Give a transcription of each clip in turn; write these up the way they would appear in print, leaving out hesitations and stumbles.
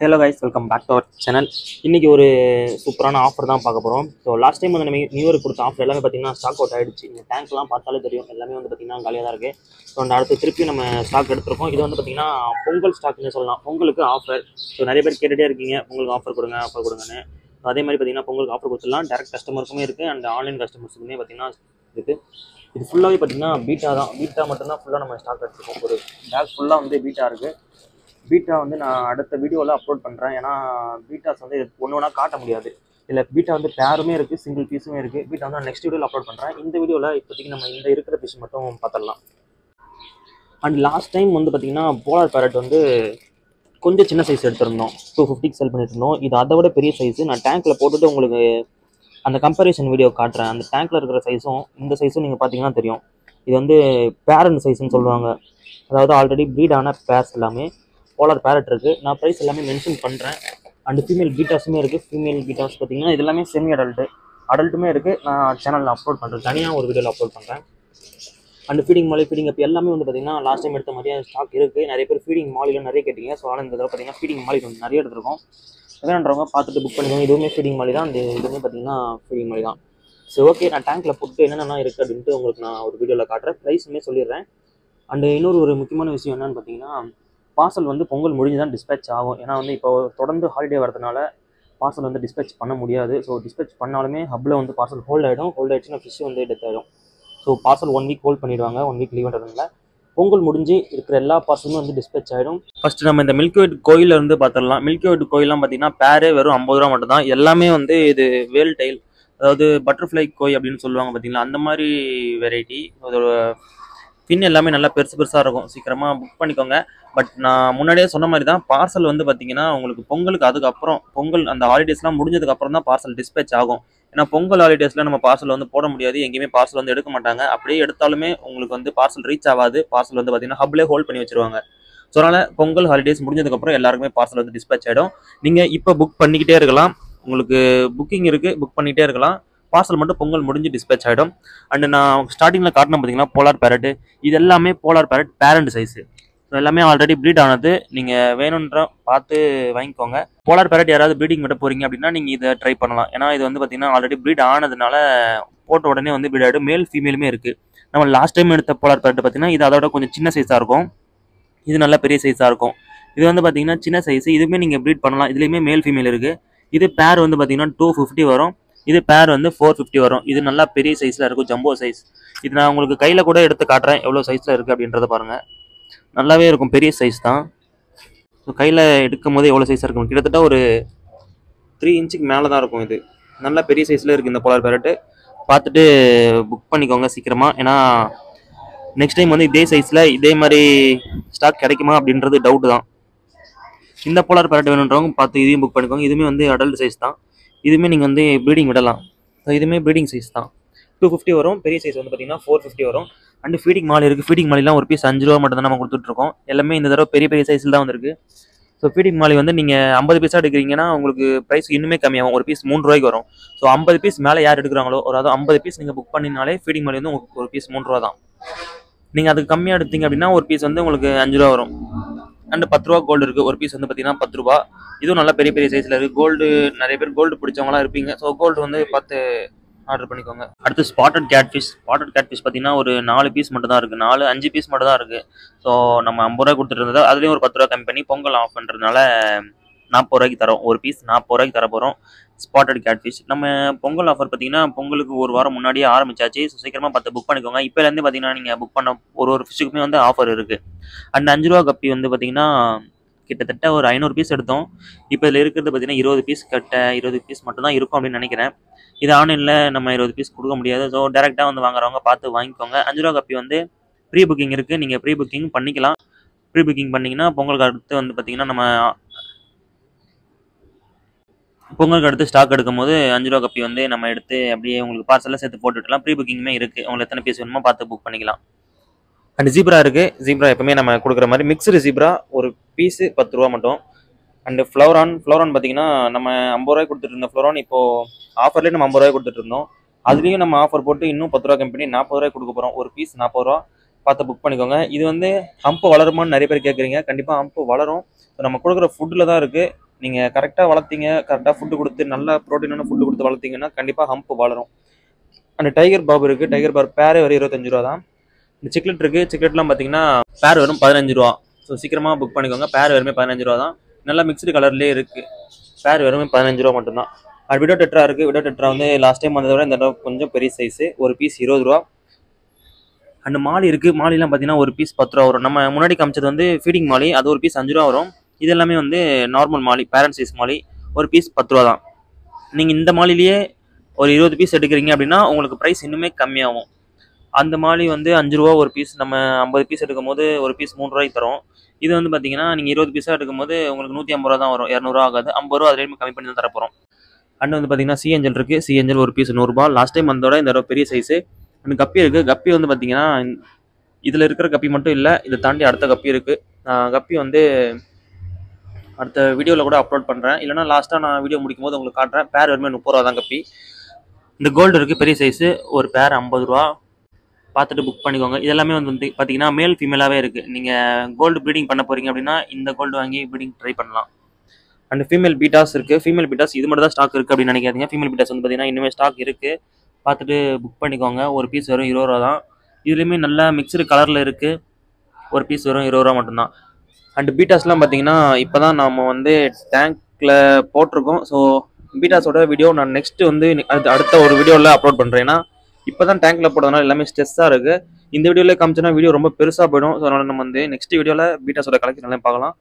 Hello guys, welcome back to our channel. இன்றைக்கி ஒரு சூப்பரான ஆஃபர் தான் பார்க்க போகிறோம். ஸோ லாஸ்ட் டைம் வந்து நம்ம நியூ இயர் கொடுத்த ஆஃபர் எல்லாமே பார்த்திங்கன்னா ஸ்டாக் அவுட் ஆகிடுச்சு. இந்த டேங்க்லாம் பார்த்தாலே தெரியும், எல்லாமே வந்து பார்த்திங்கன்னா காலியாக தான் இருக்குது. ஸோ அந்த அடுத்து திருப்பி நம்ம ஸ்டாக் எடுத்துருக்கோம். இது வந்து பார்த்திங்கன்னா பொங்கல் ஸ்டாக்னு சொல்லலாம். பொங்கலுக்கு ஆஃபர். ஸோ நிறைய பேர் கேட்டுகிட்டே இருக்கீங்க, பொங்கலுக்கு ஆஃபர் கொடுங்கன்னு. அதே மாதிரி பார்த்திங்கன்னா பொங்கலுக்கு ஆஃபர் கொடுத்துடலாம். டேரக்ட் கஸ்டமருக்குமே இருக்குது அண்ட் ஆன்லைன் கஸ்டமர்ஸுக்குமே பார்த்திங்கன்னா இருக்குது. இது ஃபுல்லாகவே பார்த்திங்கன்னா பீட்டா தான். பீட்டா மட்டும்தான் ஃபுல்லாக நம்ம ஸ்டாக் எடுத்துருக்கோம். ஒரு பேக் ஃபுல்லாக வந்து பீட்டா இருக்குது. பீட்டா வந்து நான் அடுத்த வீடியோவில் அப்லோட் பண்ணுறேன். ஏன்னா பீட்டாஸ் வந்து ஒன்று ஒன்றா காட்ட முடியாது. இல்லை பீட்டா வந்து பேருமே இருக்குது, சிங்கிள் பீஸுமே இருக்குது. பீட்டா வந்து நான் நெக்ஸ்ட் வீடியோவில் அப்லோட் பண்ணுறேன். இந்த வீடியோவில் இப்போதைக்கு நம்ம இந்த இருக்கிற பீஸ் மட்டும் பார்த்துடலாம். அண்ட் லாஸ்ட் டைம் வந்து பார்த்திங்கன்னா போலார் பேரட் வந்து கொஞ்சம் சின்ன சைஸ் எடுத்திருந்தோம். 250 செல் பண்ணிட்டு இருந்தோம். இது அதை விட பெரிய சைஸு. நான் டேங்க்கில் போட்டுட்டு உங்களுக்கு அந்த கம்பேரிசன் வீடியோ காட்டுறேன். அந்த டேங்க்கில் இருக்கிற சைஸும் இந்த சைஸும் நீங்கள் பார்த்தீங்கன்னா தெரியும். இது வந்து பேரண்ட் சைஸ்ன்னு சொல்லுவாங்க. அதாவது ஆல்ரெடி ப்ரீடான பேர்ஸ் எல்லாமே போலார் பேரட் இருக்குது. நான் ப்ரைஸ் எல்லாமே மென்ஷன் பண்ணுறேன். அண்ட் ஃபீமேல் பீட்டாஸுமே இருக்குது. ஃபீமேல் பீட்டாஸ் பார்த்தீங்கன்னா இது எல்லாமே செமி அடல்ட்டுமே இருக்குது. நான் சேனலில் அப்லோட் பண்ணுறேன், தனியாக ஒரு வீடியோவில் அப்லோட் பண்ணுறேன். அண்ட் ஃபீடிங் மாலி, ஃபீடிங் அப் எல்லாமே வந்து பார்த்திங்கன்னா லாஸ்ட் டைம் எடுத்த மாதிரியே ஸ்டாக் இருக்குது. நிறைய பேர் ஃபீடிங் மாலியில் நிறைய கேட்டிங்க. ஸோ ஆனால் இந்த தடவை பார்த்திங்கன்னா ஃபீடிங் மாலி கொஞ்சம் நிறைய எடுத்துருக்கோம். எதுன்றவங்க பார்த்துட்டு புக் பண்ணிக்கோங்க. இதுவுமே ஃபீடிங் மாலி தான். அந்த இதுவுமே பார்த்திங்கன்னா ஃபீடிங் மாலி தான். ஸோ ஓகே, நான் டேங்க்கில் போட்டு என்னென்ன இருக்குது அப்படின்ட்டு உங்களுக்கு நான் ஒரு வீடியோவில் காட்டுறேன். ப்ரைஸுமே சொல்லிடுறேன். அண்டு இன்னொரு முக்கியமான விஷயம் என்னென்னு பார்த்தீங்கன்னா, பார்சல் வந்து பொங்கல் முடிஞ்சு தான் டிஸ்பேச் ஆகும். ஏன்னா வந்து இப்போ தொடர்ந்து ஹாலிடே வரதுனால பார்சல் வந்து டிஸ்பேச் பண்ண முடியாது. ஸோ டிஸ்பேச் பண்ணாலுமே ஹப்பில் வந்து பார்சல் ஹோல்ட் ஆகிடுச்சுன்னா ஃபிஷ் வந்து டெத் ஆகிடும். ஸோ பார்சல் 1 வீக் ஹோல்ட் பண்ணிடுவாங்க. 1 வீக் லீவ்ன்றதுனால பொங்கல் முடிஞ்சு இருக்கிற எல்லா பார்சலுமே வந்து டிஸ்பேச் ஆகிடும். ஃபஸ்ட்டு நம்ம இந்த மில்க்வேட் கோயிலில் இருந்து பார்த்துடலாம். மில்க்வேட் கோயிலாம் பார்த்தீங்கன்னா பேரே வெறும் 50 ரூபா மட்டும் தான். எல்லாமே வந்து இது வேல் டைல், அதாவது பட்டர்ஃப்ளை கோய் அப்படின்னு சொல்லுவாங்க பார்த்தீங்களா, அந்த மாதிரி வெரைட்டி. அதோட பின் எல்லாமே நல்லா பெருசாக இருக்கும். சீக்கிரமாக புக் பண்ணிக்கோங்க. பட் நான் முன்னாடியே சொன்ன மாதிரி தான், பார்சல் வந்து பார்த்தீங்கன்னா உங்களுக்கு பொங்கலுக்கு அதுக்கப்புறம் பொங்கல் அந்த ஹாலிடேஸ்லாம் முடிஞ்சதுக்கப்புறம் தான் பார்சல் டிஸ்பேச் ஆகும். ஏன்னா பொங்கல் ஹாலிடேஸில் நம்ம பார்சல் வந்து போட முடியாது. எங்கேயுமே பார்சல் வந்து எடுக்க மாட்டாங்க. அப்படியே எடுத்தாலுமே உங்களுக்கு வந்து பார்சல் ரீச் ஆகாது. பார்சல் வந்து பார்த்தீங்கன்னா ஹப்லேயே ஹோல்ட் பண்ணி வச்சிருவாங்க. ஸோ அதனால் பொங்கல் ஹாலிடேஸ் முடிஞ்சதுக்கப்புறம் எல்லாருக்குமே பார்சல் வந்து டிஸ்பேச் ஆகிடும். நீங்கள் இப்போ புக் பண்ணிக்கிட்டே இருக்கலாம். உங்களுக்கு புக்கிங் இருக்குது, புக் பண்ணிக்கிட்டே இருக்கலாம். பார்சல் மட்டும் பொங்கல் முடிஞ்சு டிஸ்பேச் ஆகிடும். அண்டு நான் ஸ்டார்டிங்கில் காட்டினேன் பார்த்தீங்கன்னா போலார் பேரட்டு. இது எல்லாமே போலார் பேரட் பேரண்ட் சைஸு. எல்லாமே ஆல்ரெடி ப்ரீட் ஆனது. நீங்கள் வேணுன்ற பார்த்து வாங்கிக்கோங்க. போலார் பேரட் யாராவது ப்ரீடிங் மட்டும் போகிறீங்க அப்படின்னா நீங்கள் இதை ட்ரை பண்ணலாம். ஏன்னா இது வந்து பார்த்தீங்கன்னா ஆல்ரெடி ப்ரீட் ஆனதுனால போட்ட உடனே வந்து ப்ரீட் ஆகிடும். மேல் ஃபீமேலுமே இருக்குது. நம்ம லாஸ்ட் டைம் எடுத்த போலார் பேரட் பார்த்தீங்கன்னா இது அதோட கொஞ்சம் சின்ன சைஸாக இருக்கும். இது நல்லா பெரிய சைஸாக இருக்கும். இது வந்து பார்த்தீங்கன்னா சின்ன சைஸு. இதுவுமே நீங்கள் ப்ரீட் பண்ணலாம். இதுலேயுமே மேல் ஃபீமேல் இருக்குது. இது பேர் வந்து பார்த்தீங்கன்னா 250 வரும். இது பேர் வந்து 450 வரும். இது நல்லா பெரிய சைஸில் இருக்கும், ஜம்போ சைஸ். இது நான் உங்களுக்கு கையில் கூட எடுத்து காட்டுறேன் எவ்வளோ சைஸில் இருக்குது அப்படின்றத பாருங்கள். நல்லாவே இருக்கும், பெரிய சைஸ் தான். ஸோ கையில் எடுக்கும் போது எவ்வளோ சைஸாக இருக்கும், கிட்டத்தட்ட ஒரு 3 இன்ச்சுக்கு மேலே தான் இருக்கும். இது நல்லா பெரிய சைஸில் இருக்குது இந்த போலார் பேரட்டு. பார்த்துட்டு புக் பண்ணிக்கோங்க சீக்கிரமாக. ஏன்னா நெக்ஸ்ட் டைம் வந்து இதே சைஸில் இதே மாதிரி ஸ்டாக் கிடைக்குமா அப்படின்றது டவுட்டு தான். இந்த போலார் பேரட் வேணுன்றவங்க பார்த்து இதையும் புக் பண்ணிக்கோங்க. இதுவுமே வந்து அடல்ட் சைஸ் தான். இதுவுமே நீங்கள் வந்து ப்ரீடிங் விடலாம். ஸோ இதுவுமே ப்ரீடிங் சைஸ் தான். 250 வரும். பெரிய சைஸ் வந்து பார்த்தீங்கன்னா 450 வரும். அண்டு ஃபீடிங் மாலி இருக்குது. ஃபீடிங் மாலிலாம் ஒரு பீஸ் 5 ரூபா மட்டும் தான் நம்ம கொடுத்துட்ருக்கோம். எல்லாமே இந்த தடவை பெரிய சைஸில் தான் வந்துருக்கு. ஸோ ஃபீடிங் மாலி வந்து நீங்கள் 50 பீஸாக எடுக்கிறீங்கன்னா உங்களுக்கு ப்ரைஸ் இன்னுமே கம்மியாகும். ஒரு பீஸ் 3 ரூபாய்க்கு வரும். ஸோ 50 பீஸ் மேலே யார் எடுக்கிறாங்களோ, அதாவது 50 பீஸ் நீங்கள் புக் பண்ணினாலே ஃபீடிங் மாலி வந்து உங்களுக்கு ஒரு பீஸ் 3 ரூபா தான். நீங்கள் அதுக்கு கம்மியாக எடுத்தீங்க அப்படின்னா ஒரு பீஸ் வந்து உங்களுக்கு 5 ரூபா வரும். அண்டு 10 ரூபா கோல்டு இருக்குது. ஒரு பீஸ் வந்து பார்த்தீங்கன்னா 10 ரூபா. இதுவும் நல்லா பெரிய சைஸில் இருக்குது. கோல்டு நிறைய பேர் கோல்டு பிடிச்சவங்களாம் இருப்பீங்க. ஸோ கோல்டு வந்து பார்த்து ஆர்டர் பண்ணிக்கோங்க. அடுத்து ஸ்பாட்டட் கேட்ஃபிஷ். ஸ்பாட்டட் கேட்ஃபிஷ் பார்த்தீங்கன்னா ஒரு 4 பீஸ் மட்டும் தான் இருக்குது. 4-5 பீஸ் மட்டும் தான் இருக்குது. ஸோ நம்ம 50 ரூபா கொடுத்துட்டு இருந்தது, அதுலேயும் ஒரு 10 ரூபா கம்மி பண்ணி பொங்கல் ஆஃப் பண்ணுறதுனால 40 ரூபாய்க்கு தரோம். ஒரு பீஸ் 40 ரூபாய்க்கு தர போகிறோம். Spotted catfish. நம்ம பொங்கல் ஆஃபர் பார்த்தீங்கன்னா பொங்கலுக்கு ஒரு வாரம் முன்னாடியே ஆரம்பிச்சாச்சு. ஸோ சீக்கிரமாக பார்த்து புக் பண்ணிக்கோங்க. இப்போலேருந்து பார்த்தீங்கன்னா நீங்கள் புக் பண்ண ஒரு ஃபிஷ்ஷுக்குமே வந்து ஆஃபர் இருக்குது. அண்ட் 5 ரூபா கப்பி வந்து பார்த்தீங்கன்னா கிட்டத்தட்ட ஒரு 500 பீஸ் எடுத்தோம். இப்போ இதில் இருக்கிறது பார்த்தீங்கன்னா 20 பீஸ் 20 பீஸ் மட்டும் தான் இருக்கும் அப்படின்னு நினைக்கிறேன். இது ஆன்லைனில் நம்ம 20 பீஸ் கொடுக்க முடியாது. ஸோ டேரெக்டாக வந்து வாங்குறவங்க பார்த்து வாங்கிக்கோங்க. 5 ரூபா கப்பி வந்து ப்ரீ புக்கிங் இருக்குது. நீங்கள் ப்ரீ புக்கிங் பண்ணிக்கலாம். ப்ரீ புக்கிங் பண்ணிங்கன்னா பொங்கலுக்கு அடுத்து வந்து பார்த்திங்கன்னா நம்ம பொங்கலுக்கு அடுத்து ஸ்டாக் எடுக்கும் போது 5 ரூபா கப்பி வந்து நம்ம எடுத்து அப்படியே உங்களுக்கு பார்சலில் சேர்த்து போட்டுவிடலாம். ப்ரீ புக்கிங்குமே இருக்குது. உங்களுக்கு எத்தனை பீஸ் வேணுமோ பார்த்து புக் பண்ணிக்கலாம். அண்ட் ஜீப்ரா இருக்குது. ஜீப்ரா எப்பவுமே நம்ம கொடுக்குற மாதிரி மிக்ஸ்டு ஜீப்ரா ஒரு பீஸு 10 ரூபா மட்டும். அண்டு ஃப்ளோரான் பார்த்தீங்கன்னா நம்ம 50 ரூபாய்க்கு கொடுத்துட்டு இருந்தோம். ஃப்ளோரான் இப்போது ஆஃபர்லேயே நம்ம 50 ரூபாய்க்கு கொடுத்துட்டு இருந்தோம். அதுலேயும் நம்ம ஆஃபர் போட்டு இன்னும் 10 ரூபா கம்மி பண்ணி 40 ரூபாய்க்கு கொடுக்க போகிறோம். ஒரு பீஸ் 40 ரூபா. பார்த்து புக் பண்ணிக்கோங்க. இது வந்து ஹம்ப் வளருமான்னு நிறைய பேர் கேட்குறீங்க. கண்டிப்பாக ஹம்ப் வளரும். ஸோ நம்ம கொடுக்குற ஃபுட்டில் தான் இருக்குது. நீங்கள் கரெக்டாக வளர்த்தீங்க, கரெக்டாக ஃபுட்டு கொடுத்து நல்ல ப்ரோட்டீனான ஃபுட்டு கொடுத்து வளர்த்தீங்கன்னா கண்டிப்பாக ஹம்ப் வளரும். அந்த டைகர் பாப் இருக்குது, டைகர் பாப் பேரே வரும் 25 ரூபா தான். இந்த சிக்லெட் இருக்குது, சிக்லெட்லாம் பார்த்தீங்கன்னா பேர் வரும் 15 ரூபா. ஸோ சீக்கிரமாக புக் பண்ணிக்கோங்க. பேர் வெறுமே 15 ரூபா தான். நல்லா மிக்ஸ்டு கலர்லேயே இருக்குது. பேர் வெறுமே 15 ரூபா மட்டும்தான். அது விடோ டெட்ரா இருக்குது. விடோ டெட்ரா வந்து லாஸ்ட் டைம் வந்ததை விட இந்த தடவை கொஞ்சம் பெரிய சைஸு, ஒரு பீஸ் 20 ரூபா. அண்ட் மாலி இருக்குது. மாலிலாம் பார்த்தீங்கன்னா ஒரு பீஸ் 10 ரூபா வரும். நம்ம முன்னாடி காமிச்சது வந்து ஃபீடிங் மாலி, அது ஒரு பீஸ் 5 ரூபா வரும். இது எல்லாமே வந்து நார்மல் மாலி, பேரண்ட் சைஸ் மாலி, ஒரு பீஸ் 10 ரூபா தான். நீங்கள் இந்த மாலிலேயே ஒரு 20 பீஸ் எடுக்கிறீங்க அப்படின்னா உங்களுக்கு ப்ரைஸ் இன்னுமே கம்மியாகும். அந்த மாலி வந்து 5 ரூபா ஒரு பீஸ், நம்ம 50 பீஸ் எடுக்கும் போது ஒரு பீஸ் 3 ரூபாய்க்கு தரும். இது வந்து பார்த்தீங்கன்னா நீங்கள் 20 பீஸாக எடுக்கும் போது உங்களுக்கு 150 ரூபா தான் வரும், 200 ரூபா ஆகாது. 50 ரூபா அதுலேயும் கம்மி பண்ணி தான் தரப்போகிறோம். அண்ட் வந்து பார்த்தீங்கன்னா சி ஏஞ்சல் இருக்குது. சி ஏஞ்சல் ஒரு பீஸ் 100 ரூபா. லாஸ்ட் டைம் வந்தோட இந்த தடவை பெரிய சைஸு. அண்ட் கப்பி இருக்குது. கப்பி வந்து பார்த்தீங்கன்னா இதில் இருக்கிற கப்பி மட்டும் இல்லை, இதை தாண்டி அடுத்த கப்பி இருக்குது. கப்பி வந்து அடுத்த வீடியோவில் கூட அப்லோட் பண்ணுறேன், இல்லைனா லாஸ்ட்டாக நான் வீடியோ முடிக்கும் போது உங்களுக்கு காட்டுறேன். பேர் வெறுமே 30 ரூபா தான் கப்பி. இந்த கோல்டு இருக்குது பெரிய சைஸு, ஒரு பேர் 50 ரூபா. பார்த்துட்டு புக் பண்ணிக்கோங்க. இதெல்லாமே வந்து பார்த்தீங்கன்னா மேல் ஃபீமேலாகவே இருக்குது. நீங்கள் கோல்டு ப்ரீடிங் பண்ண போகிறீங்க அப்படின்னா இந்த கோல்டு வாங்கி ப்ரீடிங் ட்ரை பண்ணலாம். அண்ட் ஃபீமேல் பீட்டாஸ் இருக்குது. ஃபீமேல் பீட்டாஸ் இது மட்டும் தான் ஸ்டாக் இருக்குது அப்படின்னு நினைக்காதீங்க. ஃபீமேல் பீட்டாஸ் வந்து பார்த்தீங்கன்னா இன்னுமே ஸ்டாக் இருக்குது. பார்த்துட்டு புக் பண்ணிக்கோங்க. ஒரு பீஸ் வரும் 20 ரூபா தான். இதுலேயுமே நல்லா மிக்சடு கலரில் இருக்குது. ஒரு பீஸ் வரும் 20 ரூபா மட்டும்தான். அண்ட் பீட்டாஸ்லாம் பார்த்தீங்கன்னா இப்போ தான் நம்ம வந்து டேங்க்கில் போட்டிருக்கோம். ஸோ பீட்டாஸோட வீடியோ நான் நெக்ஸ்ட்டு வந்து அடுத்த ஒரு வீடியோவில் அப்லோட் பண்ணுறேன். ஏன்னா இப்போ தான் டேங்க்கில் போடுறதுனால எல்லாமே ஸ்ட்ரெஸ்ஸாக இருக்குது. இந்த வீடியோவில் காமிச்சோன்னா வீடியோ ரொம்ப பெருசாக போயிடும். ஸோ அதனால் நம்ம வந்து நெக்ஸ்ட் வீடியோவில் பீட்டாஸோட கலெக்ஷன் எல்லாம் பார்க்கலாம்.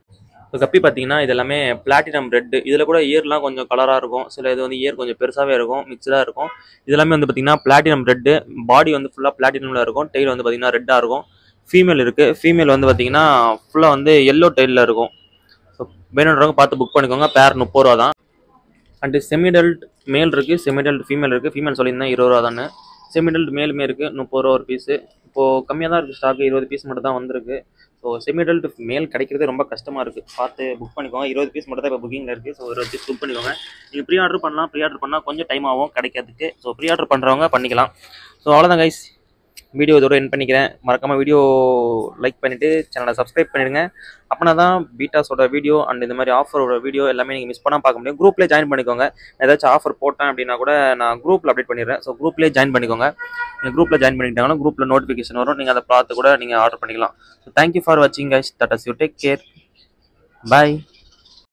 இப்போ கப்பி பார்த்தீங்கன்னா இது எல்லாமே பிளாட்டினம் ரெட்டு. இதில் கூட இயர்லாம் கொஞ்சம் கலராக இருக்கும். சில இது வந்து இயர் கொஞ்சம் பெருசாகவே இருக்கும், மிக்சடாக இருக்கும். இதெல்லாமே வந்து பார்த்தீங்கன்னா பிளாட்டினம் ரெட்டு. பாடி வந்து ஃபுல்லாக பிளாட்டினமில் இருக்கும். டெய்ல் வந்து பார்த்தீங்கன்னா ரெட்டாக இருக்கும். ஃபீமேல் இருக்குது. ஃபீமேல் வந்து பார்த்தீங்கன்னா ஃபுல்லாக வந்து எல்லோ டெய்லில் இருக்கும். ஸோ வேணுன்றவங்க பார்த்து புக் பண்ணிக்கோங்க. பேர் 30 ரூபா தான். அண்டு செமிடல்ட் மேல் இருக்குது, செமிடல்ட் ஃபீமேல் இருக்குது. ஃபீமேல் சொல்லியிருந்தேன் 20 ரூபா தானே. செமிடல்ட் மேலுமே இருக்குது 30 ரூபா ஒரு பீஸு. இப்போது கம்மியாக தான் இருக்குது ஸ்டாக்கு, 20 பீஸ் மட்டும் தான் வந்திருக்கு. ஸோ செமிடல்ட் மேல் கிடைக்கிறதே ரொம்ப கஷ்டமாக இருக்குது. பார்த்து புக் பண்ணிக்கோங்க. 20 பீஸ் மட்டும் தான் இப்போ புக்கிங்கில் இருக்குது. ஸோ 20 பீஸ் புக் பண்ணிக்கோங்க. நீங்கள் ப்ரீ ஆர்டர் பண்ணலாம். ப்ரீ ஆர்டர் பண்ணால் கொஞ்சம் டைம் ஆகும் கிடைக்கிறதுக்கு. ஸோ ப்ரீ ஆர்டர் பண்ணுறவங்க பண்ணிக்கலாம். ஸோ அவ்வளோதான் கைஸ், வீடியோ இதோட எண்ட் பண்ணிக்கிறேன். மறக்காமல் வீடியோ லைக் பண்ணிவிட்டு சேனலை சப்ஸ்கிரைப் பண்ணிடுங்க. அப்படின்னா தான் பீட்டாஸோட வீடியோ அண்ட் இந்த மாதிரி ஆஃபரோட வீடியோ எல்லாமே நீங்கள் மிஸ் பண்ணால் பார்க்க முடியும். குரூப்லேயே ஜாயின் பண்ணிக்கோங்க. ஏதாச்சும் ஆஃபர் போட்டேன் அப்படின்னா கூட நான் குரூப்பில் அப்டேட் பண்ணிடுறேன். ஸோ குரூப்லேயே ஜாயின் பண்ணிக்கோங்க. நீங்கள் குரூப்பில் ஜாயின் பண்ணிக்கிட்டாங்கன்னா குரூப்பில் நோட்டிஃபிகேஷன் வரும். நீங்கள் அதை பார்த்து கூட நீங்கள் ஆர்டர் பண்ணிக்கலாம். ஸோ தேங்க்யூ ஃபார் வாட்சிங் guys. That is you take care. Bye.